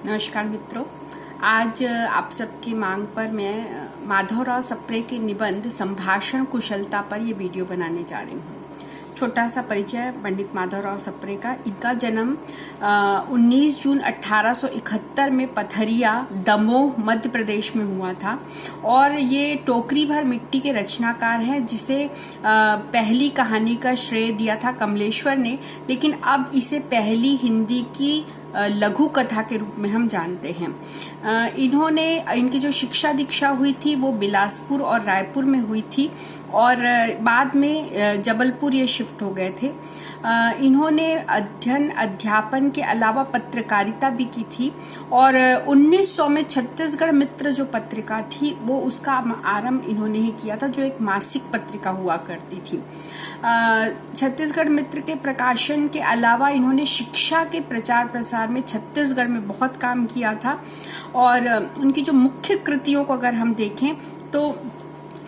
नमस्कार मित्रों, आज आप सबकी मांग पर मैं माधवराव सप्रे के निबंध संभाषण कुशलता पर ये वीडियो बनाने जा रही हूँ। छोटा सा परिचय पंडित माधवराव सप्रे का। इनका जन्म 19 जून 1871 में पथरिया, दमोह, मध्य प्रदेश में हुआ था और ये टोकरी भर मिट्टी के रचनाकार हैं, जिसे पहली कहानी का श्रेय दिया था कमलेश्वर ने, लेकिन अब इसे पहली हिंदी की लघु कथा के रूप में हम जानते हैं। इनकी जो शिक्षा दीक्षा हुई थी वो बिलासपुर और रायपुर में हुई थी और बाद में जबलपुर ये शिफ्ट हो गए थे। इन्होंने अध्यापन के अलावा पत्रकारिता भी की थी और 1900 में छत्तीसगढ़ मित्र जो पत्रिका थी वो उसका आरंभ इन्होंने ही किया था, जो एक मासिक पत्रिका हुआ करती थी। छत्तीसगढ़ मित्र के प्रकाशन के अलावा इन्होंने शिक्षा के प्रचार प्रसार में छत्तीसगढ़ में बहुत काम किया था और उनकी जो मुख्य कृतियों को अगर हम देखें तो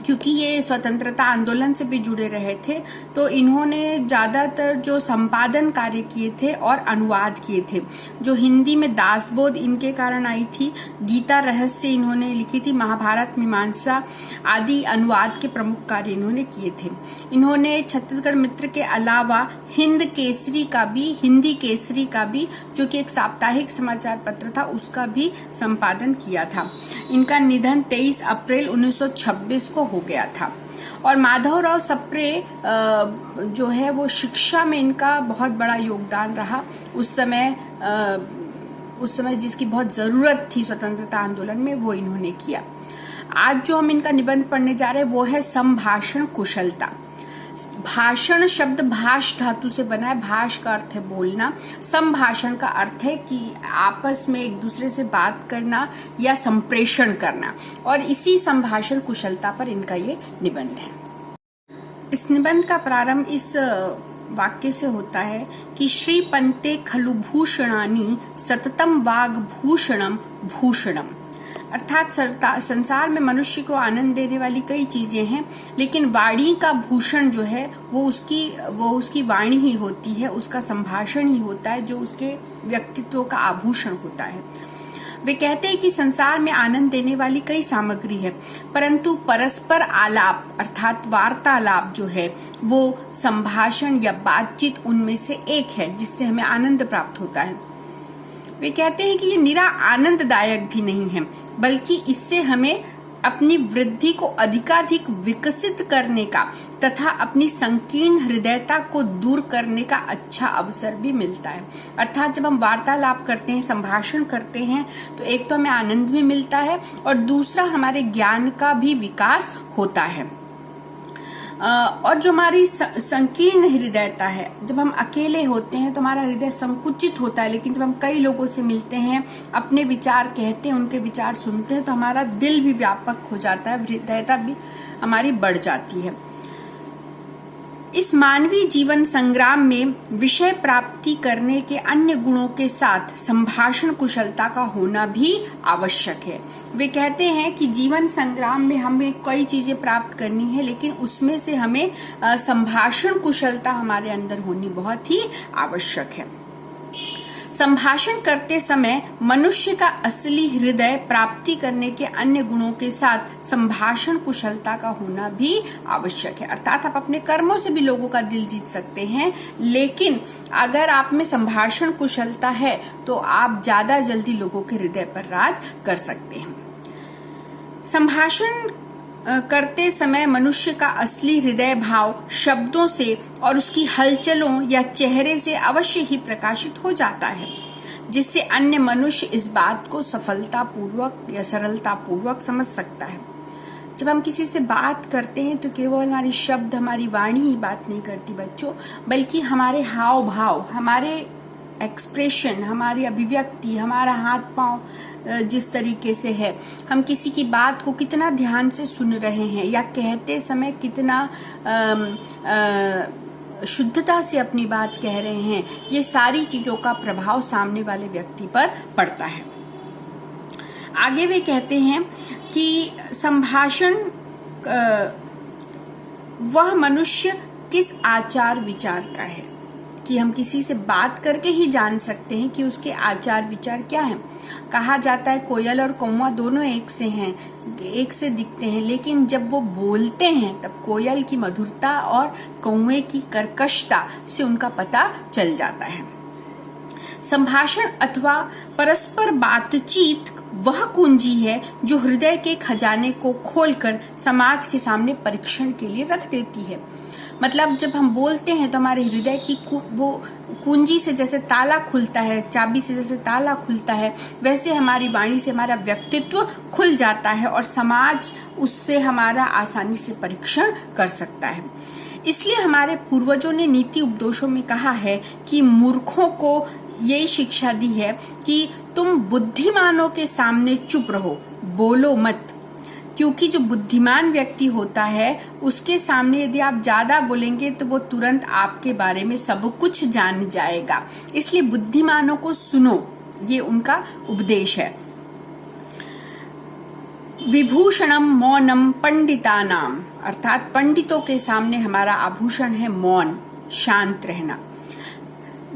क्योंकि ये स्वतंत्रता आंदोलन से भी जुड़े रहे थे तो इन्होंने ज्यादातर जो संपादन कार्य किए थे और अनुवाद किए थे। जो हिंदी में दासबोध इनके कारण आई थी, गीता रहस्य इन्होंने लिखी थी, महाभारत मीमांसा आदि अनुवाद के प्रमुख कार्य इन्होंने किए थे। इन्होंने छत्तीसगढ़ मित्र के अलावा हिंदी केसरी का भी जो कि एक साप्ताहिक समाचार पत्र था उसका भी संपादन किया था। इनका निधन 23 अप्रैल 1926 को हो गया था। और माधवराव सप्रे जो है वो शिक्षा में इनका बहुत बड़ा योगदान रहा। उस समय जिसकी बहुत जरूरत थी स्वतंत्रता आंदोलन में, वो इन्होंने किया। आज जो हम इनका निबंध पढ़ने जा रहे हैं वो है संभाषण कुशलता। भाषण शब्द भाष धातु से बना है। भाष का अर्थ है बोलना, संभाषण का अर्थ है कि आपस में एक दूसरे से बात करना या संप्रेषण करना, और इसी संभाषण कुशलता पर इनका ये निबंध है। इस निबंध का प्रारंभ इस वाक्य से होता है कि श्री पंते खलु भूषणानि सततम वाग भूषणम भूषणम। अर्थात संसार में मनुष्य को आनंद देने वाली कई चीजें हैं, लेकिन वाणी का भूषण जो है वो उसकी वाणी ही होती है, उसका संभाषण ही होता है जो उसके व्यक्तित्व का आभूषण होता है। वे कहते हैं कि संसार में आनंद देने वाली कई सामग्री है, परंतु परस्पर आलाप अर्थात वार्तालाप जो है वो संभाषण या बातचीत उनमें से एक है जिससे हमें आनंद प्राप्त होता है। वे कहते हैं कि ये निरा आनंददायक भी नहीं है, बल्कि इससे हमें अपनी वृद्धि को अधिकाधिक विकसित करने का तथा अपनी संकीर्ण हृदयता को दूर करने का अच्छा अवसर भी मिलता है। अर्थात जब हम वार्तालाप करते हैं, संभाषण करते हैं, तो एक तो हमें आनंद भी मिलता है और दूसरा हमारे ज्ञान का भी विकास होता है। और जो हमारी संकीर्ण हृदयता है, जब हम अकेले होते हैं तो हमारा हृदय संकुचित होता है, लेकिन जब हम कई लोगों से मिलते हैं, अपने विचार कहते हैं, उनके विचार सुनते हैं, तो हमारा दिल भी व्यापक हो जाता है, हृदयता भी हमारी बढ़ जाती है। इस मानवीय जीवन संग्राम में विषय प्राप्ति करने के अन्य गुणों के साथ संभाषण कुशलता का होना भी आवश्यक है। वे कहते हैं कि जीवन संग्राम में हमें कई चीजें प्राप्त करनी है, लेकिन उसमें से हमें संभाषण कुशलता हमारे अंदर होनी बहुत ही आवश्यक है। संभाषण करते समय मनुष्य का असली हृदय प्राप्ति करने के अन्य गुणों के साथ संभाषण कुशलता का होना भी आवश्यक है। अर्थात आप अपने कर्मों से भी लोगों का दिल जीत सकते हैं, लेकिन अगर आप में संभाषण कुशलता है तो आप ज्यादा जल्दी लोगों के हृदय पर राज कर सकते हैं। संभाषण करते समय मनुष्य का असली हृदय भाव शब्दों से और उसकी हलचलों या चेहरे से अवश्य ही प्रकाशित हो जाता है, जिससे अन्य मनुष्य इस बात को सफलतापूर्वक या सरलतापूर्वक समझ सकता है। जब हम किसी से बात करते हैं तो केवल हमारी शब्द, हमारी वाणी ही बात नहीं करती बच्चों, बल्कि हमारे हाव भाव, हमारे एक्सप्रेशन, हमारी अभिव्यक्ति, हमारा हाथ पांव जिस तरीके से है, हम किसी की बात को कितना ध्यान से सुन रहे हैं या कहते समय कितना शुद्धता से अपनी बात कह रहे हैं, ये सारी चीजों का प्रभाव सामने वाले व्यक्ति पर पड़ता है। आगे वे कहते हैं कि संभाषण वह मनुष्य किस आचार विचार का है, कि हम किसी से बात करके ही जान सकते हैं कि उसके आचार विचार क्या हैं। कहा जाता है कोयल और कौवा दोनों एक से हैं, एक से दिखते हैं, लेकिन जब वो बोलते हैं तब कोयल की मधुरता और कौवे की कर्कशता से उनका पता चल जाता है। संभाषण अथवा परस्पर बातचीत वह कुंजी है जो हृदय के खजाने को खोलकर समाज के सामने परीक्षण के लिए रख देती है। मतलब जब हम बोलते हैं तो हमारे हृदय की वो कुंजी से जैसे ताला खुलता है, चाबी से जैसे ताला खुलता है, वैसे हमारी वाणी से हमारा व्यक्तित्व खुल जाता है और समाज उससे हमारा आसानी से परीक्षण कर सकता है। इसलिए हमारे पूर्वजों ने नीति उपदेशों में कहा है कि मूर्खों को यही शिक्षा दी है कि तुम बुद्धिमानों के सामने चुप रहो, बोलो मत, क्योंकि जो बुद्धिमान व्यक्ति होता है उसके सामने यदि आप ज्यादा बोलेंगे तो वो तुरंत आपके बारे में सब कुछ जान जाएगा। इसलिए बुद्धिमानों को सुनो, ये उनका उपदेश है। विभूषणम मौनम पंडितानाम, अर्थात पंडितों के सामने हमारा आभूषण है मौन, शांत रहना।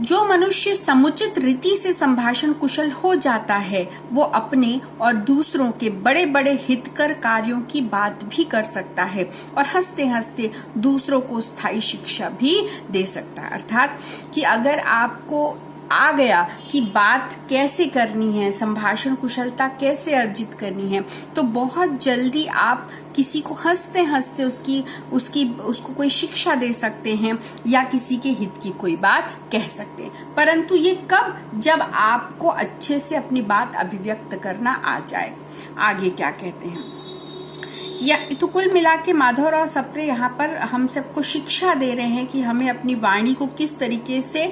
जो मनुष्य समुचित रीति से संभाषण कुशल हो जाता है वो अपने और दूसरों के बड़े बड़े हितकर कार्यों की बात भी कर सकता है और हंसते हंसते दूसरों को स्थायी शिक्षा भी दे सकता है। अर्थात कि अगर आपको आ गया कि बात कैसे करनी है, संभाषण कुशलता कैसे अर्जित करनी है, तो बहुत जल्दी आप किसी को हंसते हंसते उसको कोई शिक्षा दे सकते हैं या किसी के हित की कोई बात कह सकते हैं। परंतु ये कब? जब आपको अच्छे से अपनी बात अभिव्यक्त करना आ जाए। आगे क्या कहते हैं, या तो कुल मिला के माधवराव सप्रे यहाँ पर हम सबको शिक्षा दे रहे हैं कि हमें अपनी वाणी को किस तरीके से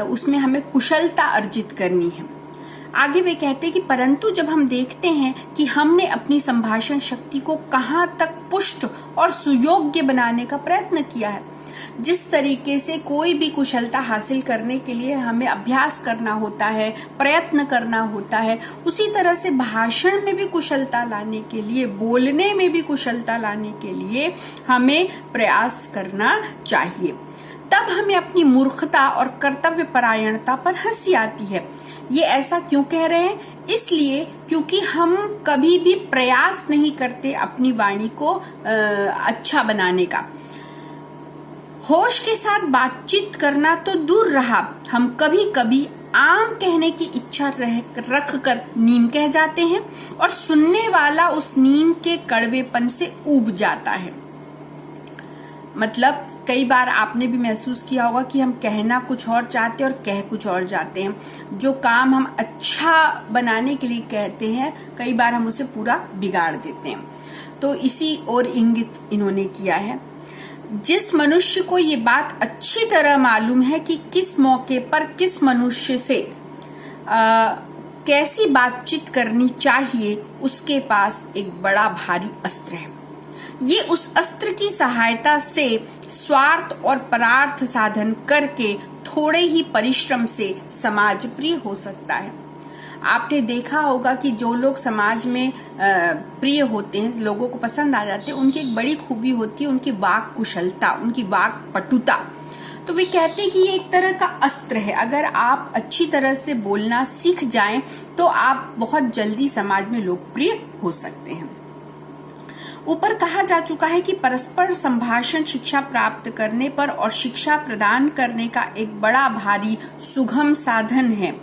उसमें हमें कुशलता अर्जित करनी है। आगे वे कहते हैं कि परंतु जब हम देखते हैं कि हमने अपनी संभाषण शक्ति को कहाँ तक पुष्ट और सुयोग्य बनाने का प्रयत्न किया है, जिस तरीके से कोई भी कुशलता हासिल करने के लिए हमें अभ्यास करना होता है, प्रयत्न करना होता है, उसी तरह से भाषण में भी कुशलता लाने के लिए, बोलने में भी कुशलता लाने के लिए हमें प्रयास करना चाहिए। तब हमें अपनी मूर्खता और कर्तव्य परायणता पर हंसी आती है। ये ऐसा क्यों कह रहे हैं? इसलिए क्योंकि हम कभी भी प्रयास नहीं करते अपनी वाणी को अच्छा बनाने का। होश के साथ बातचीत करना तो दूर रहा, हम कभी कभी आम कहने की इच्छा रख कर नीम कह जाते हैं और सुनने वाला उस नीम के कड़वेपन से ऊब जाता है। मतलब कई बार आपने भी महसूस किया होगा कि हम कहना कुछ और चाहते हैं और कह कुछ और जाते हैं। जो काम हम अच्छा बनाने के लिए कहते हैं, कई बार हम उसे पूरा बिगाड़ देते हैं। तो इसी और इंगित इन्होंने किया है। जिस मनुष्य को ये बात अच्छी तरह मालूम है कि किस मौके पर किस मनुष्य से कैसी बातचीत करनी चाहिए, उसके पास एक बड़ा भारी अस्त्र है। ये उस अस्त्र की सहायता से स्वार्थ और परार्थ साधन करके थोड़े ही परिश्रम से समाज प्रिय हो सकता है। आपने देखा होगा कि जो लोग समाज में प्रिय होते हैं, लोगों को पसंद आ जाते हैं, उनकी एक बड़ी खूबी होती है उनकी वाक कुशलता, उनकी वाक पटुता। तो वे कहते हैं कि ये एक तरह का अस्त्र है। अगर आप अच्छी तरह से बोलना सीख जाएं तो आप बहुत जल्दी समाज में लोकप्रिय हो सकते हैं। ऊपर कहा जा चुका है कि परस्पर संभाषण शिक्षा प्राप्त करने पर और शिक्षा प्रदान करने का एक बड़ा भारी सुगम साधन है।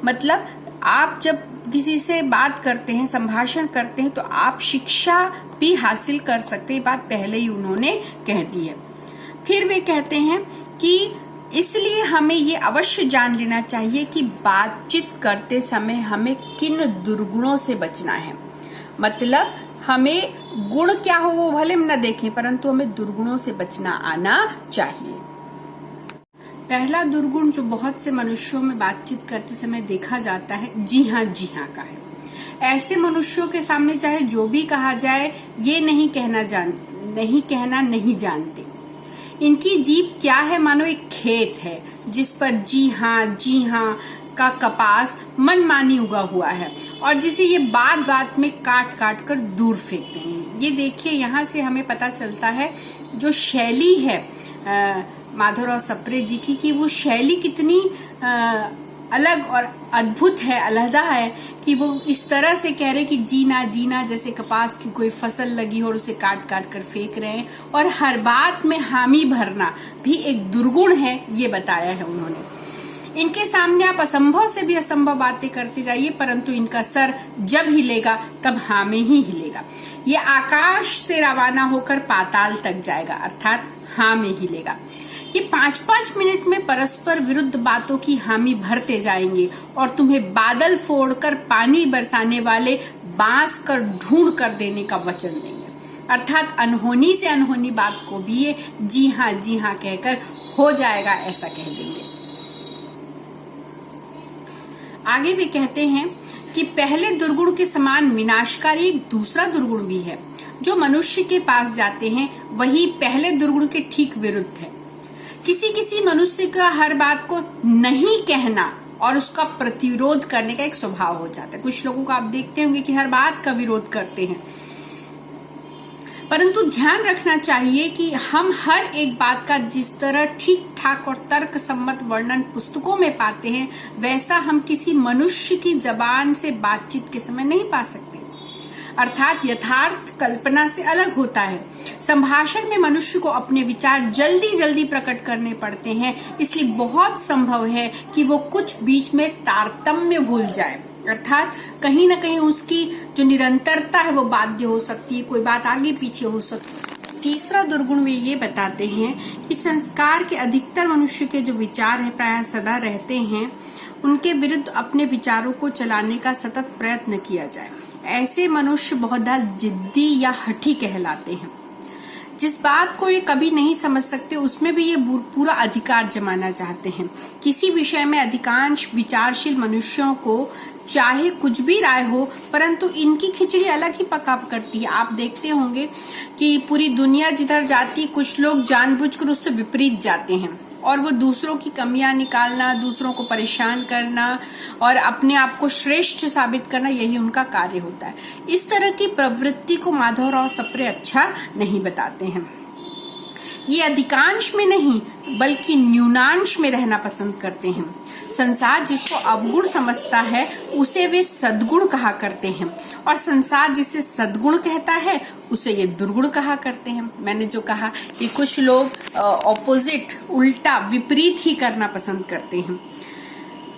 मतलब आप जब किसी से बात करते हैं, संभाषण करते हैं, तो आप शिक्षा भी हासिल कर सकते हैं। बात पहले ही उन्होंने कह दी है। फिर वे कहते हैं कि इसलिए हमें ये अवश्य जान लेना चाहिए कि बातचीत करते समय हमें किन दुर्गुणों से बचना है। मतलब हमें गुण क्या हो वो भले न देखें, परंतु हमें दुर्गुणों से बचना आना चाहिए। पहला दुर्गुण जो बहुत से मनुष्यों में बातचीत करते समय देखा जाता है, जी हाँ का है। ऐसे मनुष्यों के सामने चाहे जो भी कहा जाए, ये नहीं कहना नहीं जानते। इनकी जीभ क्या है, मानो एक खेत है जिस पर जी हाँ का कपास मनमानी उगा हुआ है और जिसे ये बात में काट कर दूर फेंकते हैं। ये देखिए, यहाँ से हमें पता चलता है जो शैली है माधवराव सप्रे जी की कि वो शैली कितनी अलग और अद्भुत है, अलहदा है कि वो इस तरह से कह रहे कि जीना जीना जैसे कपास की कोई फसल लगी हो और उसे काट काट कर फेंक रहे हैं, और हर बात में हामी भरना भी एक दुर्गुण है, ये बताया है उन्होंने। इनके सामने आप असंभव से भी असंभव बातें करते जाइए, परंतु इनका सर जब हिलेगा तब हाँ में ही हिलेगा। ये आकाश से रवाना होकर पाताल तक जाएगा, अर्थात हाँ में हिलेगा। ये 5-5 मिनट में परस्पर विरुद्ध बातों की हामी भरते जाएंगे और तुम्हें बादल फोड़कर पानी बरसाने वाले बांस कर ढूंढ कर देने का वचन देंगे, अर्थात अनहोनी से अनहोनी बात को भी ये जी हाँ कहकर हो जाएगा ऐसा कह देंगे। आगे भी कहते हैं कि पहले दुर्गुण के समान विनाशकारी एक दूसरा दुर्गुण भी है। जो मनुष्य के पास जाते हैं वही पहले दुर्गुण के ठीक विरुद्ध है। किसी मनुष्य का हर बात को नहीं कहना और उसका प्रतिरोध करने का एक स्वभाव हो जाता है। कुछ लोगों को आप देखते होंगे कि हर बात का विरोध करते हैं, परंतु ध्यान रखना चाहिए कि हम हर एक बात का जिस तरह ठीक ठाक और तर्क सम्मत वर्णन पुस्तकों में पाते हैं, वैसा हम किसी मनुष्य की जबान से बातचीत के समय नहीं पा सकते, अर्थात यथार्थ कल्पना से अलग होता है। संभाषण में मनुष्य को अपने विचार जल्दी जल्दी प्रकट करने पड़ते हैं, इसलिए बहुत संभव है कि वो कुछ बीच में तारतम्य भूल जाए, अर्थात कहीं न कहीं उसकी जो निरंतरता है वो बाध्य हो सकती है, कोई बात आगे पीछे हो सकती है। तीसरा दुर्गुण वे ये बताते हैं कि संस्कार के अधिकतर मनुष्य के जो विचार है प्रायः सदा रहते हैं, उनके विरुद्ध अपने विचारों को चलाने का सतत प्रयत्न किया जाए। ऐसे मनुष्य बहुत जिद्दी या हठी कहलाते हैं। जिस बात को ये कभी नहीं समझ सकते उसमें भी ये पूरा अधिकार जमाना चाहते हैं। किसी विषय में अधिकांश विचारशील मनुष्यों को चाहे कुछ भी राय हो, परंतु इनकी खिचड़ी अलग ही पका करती है। आप देखते होंगे कि पूरी दुनिया जिधर जाती, कुछ लोग जानबूझकर उससे विपरीत जाते हैं और वो दूसरों की कमियां निकालना, दूसरों को परेशान करना और अपने आप को श्रेष्ठ साबित करना, यही उनका कार्य होता है। इस तरह की प्रवृत्ति को माधवराव सप्रे अच्छा नहीं बताते हैं। ये अधिकांश में नहीं बल्कि न्यूनांश में रहना पसंद करते हैं। संसार जिसको अवगुण समझता है उसे वे सद्गुण कहा करते हैं, और संसार जिसे सद्गुण कहता है उसे ये दुर्गुण कहा करते हैं। मैंने जो कहा कि कुछ लोग ऑपोजिट, उल्टा, विपरीत ही करना पसंद करते हैं,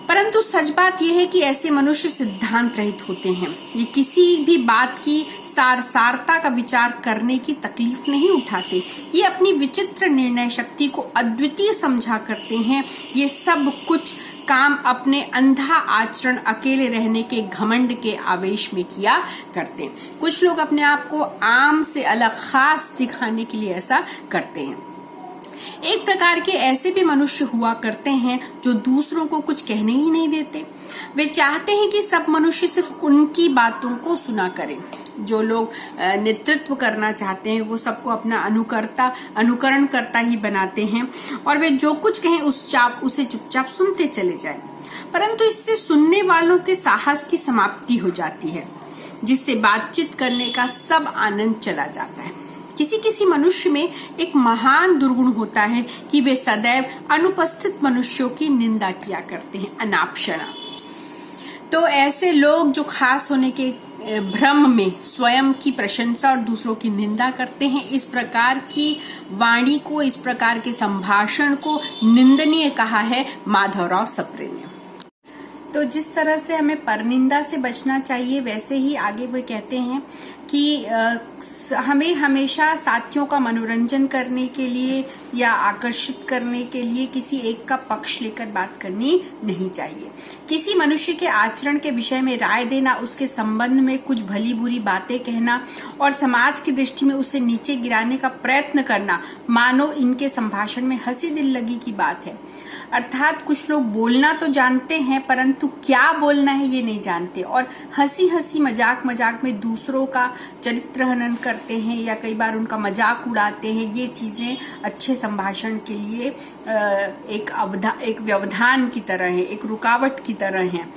परंतु सच बात यह है कि ऐसे मनुष्य सिद्धांत रहित होते हैं। ये किसी भी बात की सारता का विचार करने की तकलीफ नहीं उठाते। ये अपनी विचित्र निर्णय शक्ति को अद्वितीय समझा करते हैं। ये सब कुछ काम अपने अंधा आचरण, अकेले रहने के घमंड के आवेश में किया करते हैं। कुछ लोग अपने आप को आम से अलग, खास दिखाने के लिए ऐसा करते हैं। एक प्रकार के ऐसे भी मनुष्य हुआ करते हैं जो दूसरों को कुछ कहने ही नहीं देते। वे चाहते हैं कि सब मनुष्य सिर्फ उनकी बातों को सुना करें। जो लोग नेतृत्व करना चाहते हैं वो सबको अपना अनुकरण करता ही बनाते हैं और वे जो कुछ कहें उसे चुपचाप सुनते चले जाएं। परंतु इससे सुनने वालों के साहस की समाप्ति हो जाती है, जिससे बातचीत करने का सब आनंद चला जाता है। किसी मनुष्य में एक महान दुर्गुण होता है कि वे सदैव अनुपस्थित मनुष्यों की निंदा किया करते हैं, अनापशना। तो ऐसे लोग जो खास होने के भ्रम में स्वयं की प्रशंसा और दूसरों की निंदा करते हैं, इस प्रकार की वाणी को, इस प्रकार के संभाषण को निंदनीय कहा है माधवराव सप्रे ने। तो जिस तरह से हमें परनिंदा से बचना चाहिए, वैसे ही आगे वो कहते हैं कि हमें हमेशा साथियों का मनोरंजन करने के लिए या आकर्षित करने के लिए किसी एक का पक्ष लेकर बात करनी नहीं चाहिए। किसी मनुष्य के आचरण के विषय में राय देना, उसके संबंध में कुछ भली बुरी बातें कहना और समाज की दृष्टि में उसे नीचे गिराने का प्रयत्न करना, मानो इनके संभाषण में हंसी दिल लगी की बात है। अर्थात कुछ लोग बोलना तो जानते हैं परंतु क्या बोलना है ये नहीं जानते, और हंसी मजाक में दूसरों का चरित्र हनन करते हैं या कई बार उनका मजाक उड़ाते हैं। ये चीजें अच्छे संभाषण के लिए एक व्यवधान की तरह है, एक रुकावट की तरह है।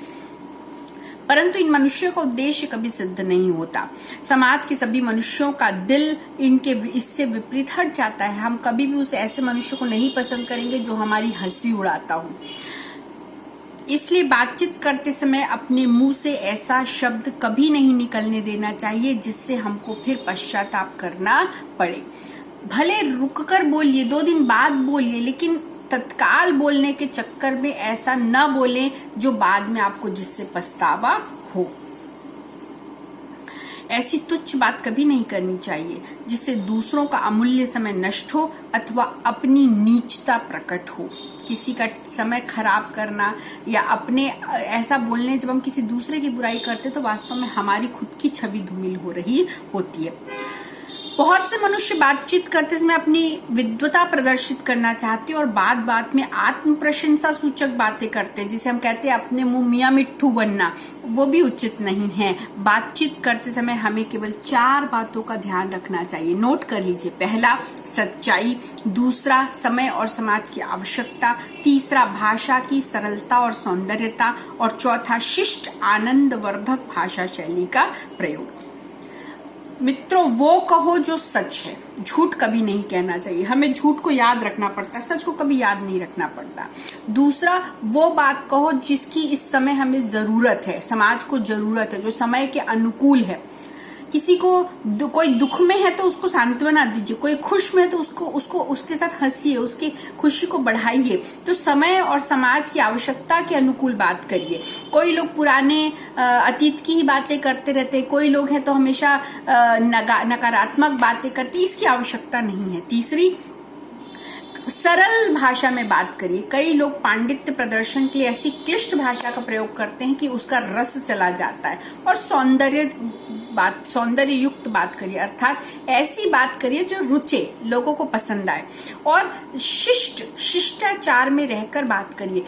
परंतु इन मनुष्यों का उद्देश्य कभी सिद्ध नहीं होता। समाज के सभी मनुष्यों का दिल इनके इससे विपरीत हट जाता है। हम कभी भी उस ऐसे मनुष्य को नहीं पसंद करेंगे जो हमारी हंसी उड़ाता हो। इसलिए बातचीत करते समय अपने मुंह से ऐसा शब्द कभी नहीं निकलने देना चाहिए जिससे हमको फिर पश्चाताप करना पड़े। भले रुककर बोलिए, 2 दिन बाद बोलिए, लेकिन तत्काल बोलने के चक्कर में ऐसा न बोलें जो बाद में आपको जिससे पछतावा हो। ऐसी तुच्छ बात कभी नहीं करनी चाहिए जिससे दूसरों का अमूल्य समय नष्ट हो अथवा अपनी नीचता प्रकट हो। किसी का समय खराब करना या अपने ऐसा बोलने, जब हम किसी दूसरे की बुराई करते तो वास्तव में हमारी खुद की छवि धूमिल हो रही होती है। बहुत से मनुष्य बातचीत करते समय अपनी विद्वता प्रदर्शित करना चाहते हैं और बात बात में आत्म प्रशंसा सूचक बातें करते हैं, जिसे हम कहते हैं अपने मुंह मियां मिट्ठू बनना। वो भी उचित नहीं है। बातचीत करते समय हमें केवल 4 बातों का ध्यान रखना चाहिए। नोट कर लीजिए। पहला, सच्चाई। दूसरा, समय और समाज की आवश्यकता। तीसरा, भाषा की सरलता और सौंदर्यता। और चौथा, शिष्ट आनंदवर्धक भाषा शैली का प्रयोग। मित्रों, वो कहो जो सच है। झूठ कभी नहीं कहना चाहिए। हमें झूठ को याद रखना पड़ता है, सच को कभी याद नहीं रखना पड़ता। दूसरा, वो बात कहो जिसकी इस समय हमें जरूरत है, समाज को जरूरत है, जो समय के अनुकूल है। किसी को कोई दुख में है तो उसको सांत्वना दीजिए, कोई खुश में है तो उसको उसके साथ हंसिए, उसकी खुशी को बढ़ाइए। तो समय और समाज की आवश्यकता के अनुकूल बात करिए। कोई लोग पुराने अतीत की ही बातें करते रहते, कोई लोग हैं तो हमेशा नकारात्मक बातें करते, इसकी आवश्यकता नहीं है। तीसरी, सरल भाषा में बात करिए। कई लोग पांडित्य प्रदर्शन के लिए ऐसी क्लिष्ट भाषा का प्रयोग करते हैं कि उसका रस चला जाता है। और सौंदर्य युक्त बात करिए, अर्थात ऐसी बात करिए जो रुचे, लोगों को पसंद आए। और शिष्टाचार में रहकर बात करिए।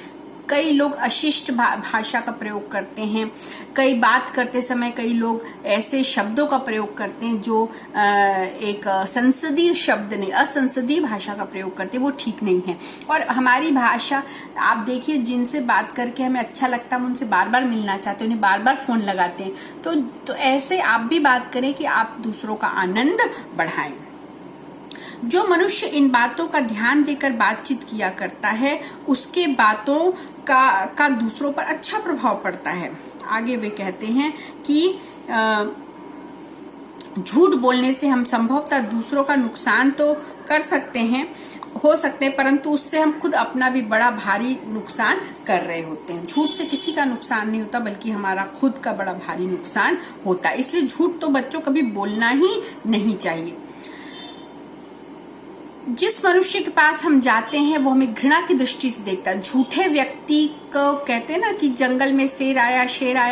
कई लोग अशिष्ट भाषा का प्रयोग करते हैं। कई बात करते समय कई लोग ऐसे शब्दों का प्रयोग करते हैं जो एक संसदीय शब्द नहीं, असंसदीय भाषा का प्रयोग करते हैं, वो ठीक नहीं है। और हमारी भाषा, आप देखिए, जिनसे बात करके हमें अच्छा लगता है, हम उनसे बार बार मिलना चाहते हैं, उन्हें बार बार फोन लगाते हैं। तो ऐसे आप भी बात करें कि आप दूसरों का आनंद बढ़ाएं। जो मनुष्य इन बातों का ध्यान देकर बातचीत किया करता है, उसके बातों का दूसरों पर अच्छा प्रभाव पड़ता है। आगे वे कहते हैं कि झूठ बोलने से हम संभवतः दूसरों का नुकसान तो कर सकते हैं, परंतु उससे हम खुद अपना भी बड़ा भारी नुकसान कर रहे होते हैं। झूठ से किसी का नुकसान नहीं होता, बल्कि हमारा खुद का बड़ा भारी नुकसान होता है। इसलिए झूठ तो बच्चों कभी बोलना ही नहीं चाहिए। जिस मनुष्य के पास हम जाते हैं वो हमें घृणा की दृष्टि से देखता है। झूठे व्यक्ति को कहते हैं ना कि जंगल में शेर आया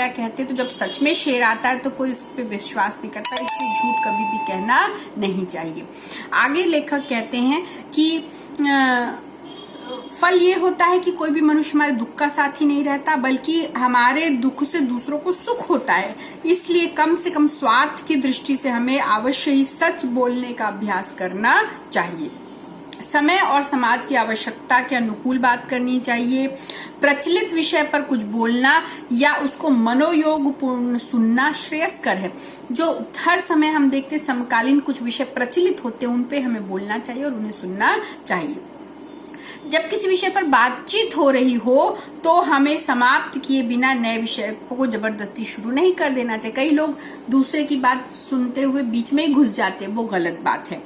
कहते, तो जब सच में शेर आता है तो कोई इस पे विश्वास नहीं करता। इसलिए झूठ कभी भी कहना नहीं चाहिए। आगे लेखक कहते हैं कि फल ये होता है कि कोई भी मनुष्य हमारे दुख का साथी नहीं रहता, बल्कि हमारे दुख से दूसरों को सुख होता है। इसलिए कम से कम स्वार्थ की दृष्टि से हमें अवश्य ही सच बोलने का अभ्यास करना चाहिए। समय और समाज की आवश्यकता के अनुकूल बात करनी चाहिए। प्रचलित विषय पर कुछ बोलना या उसको मनोयोगपूर्ण सुनना श्रेयस्कर है। जो हर समय हम देखते समकालीन कुछ विषय प्रचलित होते हैं, उन पे हमें बोलना चाहिए और उन्हें सुनना चाहिए। जब किसी विषय पर बातचीत हो रही हो तो हमें समाप्त किए बिना नए विषय को जबरदस्ती शुरू नहीं कर देना चाहिए। कई लोग दूसरे की बात सुनते हुए बीच में ही घुस जाते हैं, वो गलत बात है।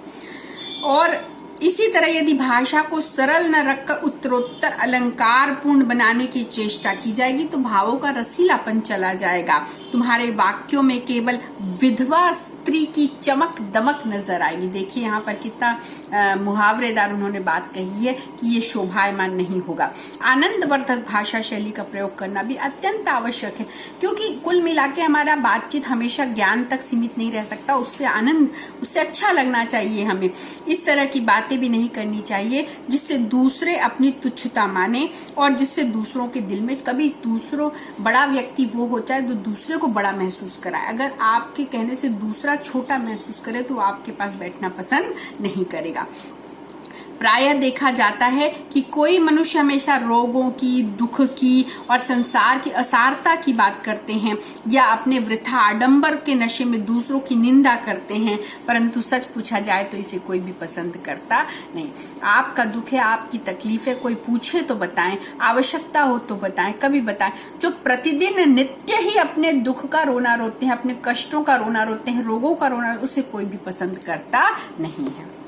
और इसी तरह यदि भाषा को सरल न रखकर उत्तरोत्तर अलंकार पूर्ण बनाने की चेष्टा की जाएगी तो भावों का रसीलापन चला जाएगा। तुम्हारे वाक्यों में केवल विधवा स्त्री की चमक दमक नजर आएगी। देखिए यहाँ पर कितना मुहावरेदार उन्होंने बात कही है कि ये शोभायमान नहीं होगा। आनंदवर्धक भाषा शैली का प्रयोग करना भी अत्यंत आवश्यक है, क्योंकि कुल मिला के हमारा बातचीत हमेशा ज्ञान तक सीमित नहीं रह सकता। उससे अच्छा लगना चाहिए। हमें इस तरह की बातें भी नहीं करनी चाहिए जिससे दूसरे अपनी तुच्छता माने और जिससे दूसरों के दिल में कभी दूसरों बड़ा व्यक्ति वो होता है जो दूसरे को बड़ा महसूस कराए। अगर आपके कहने से दूसरा छोटा महसूस करे तो आपके पास बैठना पसंद नहीं करेगा। प्रायः देखा जाता है कि कोई मनुष्य हमेशा रोगों की, दुख की और संसार की असारता की बात करते हैं या अपने वृथा आडंबर के नशे में दूसरों की निंदा करते हैं, परंतु सच पूछा जाए तो इसे कोई भी पसंद करता नहीं। आपका दुख है, आपकी तकलीफ है, कोई पूछे तो बताएं, आवश्यकता हो तो बताएं, कभी बताएं। जो प्रतिदिन नित्य ही अपने दुख का रोना रोते हैं, अपने कष्टों का रोना रोते हैं, रोगों का रोना, उसे कोई भी पसंद करता नहीं है।